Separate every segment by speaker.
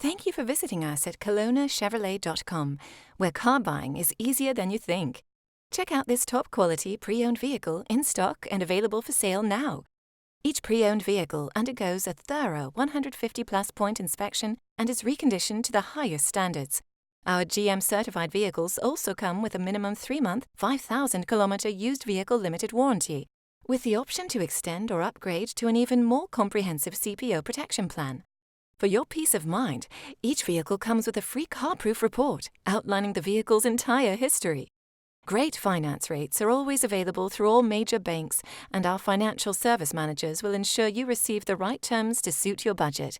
Speaker 1: Thank you for visiting us at KelownaChevrolet.com, where car buying is easier than you think. Check out this top-quality pre-owned vehicle in stock and available for sale now. Each pre-owned vehicle undergoes a thorough 150-plus point inspection and is reconditioned to the highest standards. Our GM-certified vehicles also come with a minimum 3-month, 5,000-kilometer used vehicle limited warranty, with the option to extend or upgrade to an even more comprehensive CPO protection plan. For your peace of mind, each vehicle comes with a free car-proof report outlining the vehicle's entire history. Great finance rates are always available through all major banks, and our financial service managers will ensure you receive the right terms to suit your budget.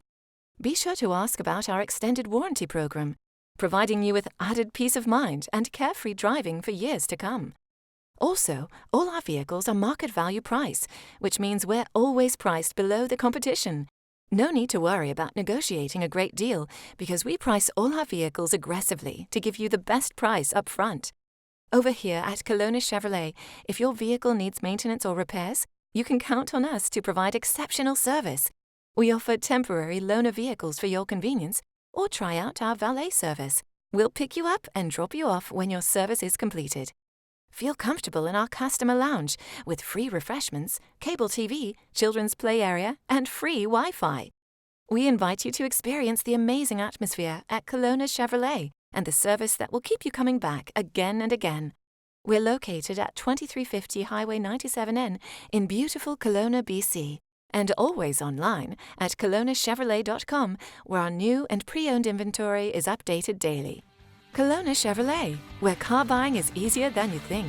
Speaker 1: Be sure to ask about our extended warranty program, providing you with added peace of mind and carefree driving for years to come. Also, all our vehicles are market value price, which means we're always priced below the competition. No need to worry about negotiating a great deal, because we price all our vehicles aggressively to give you the best price up front. Over here at Kelowna Chevrolet, if your vehicle needs maintenance or repairs, you can count on us to provide exceptional service. We offer temporary loaner vehicles for your convenience, or try out our valet service. We'll pick you up and drop you off when your service is completed. Feel comfortable in our customer lounge with free refreshments, cable TV, children's play area, and free Wi-Fi. We invite you to experience the amazing atmosphere at Kelowna Chevrolet and the service that will keep you coming back again and again. We're located at 2350 Highway 97N in beautiful Kelowna, BC, and always online at KelownaChevrolet.com, where our new and pre-owned inventory is updated daily. Kelowna Chevrolet, where car buying is easier than you think.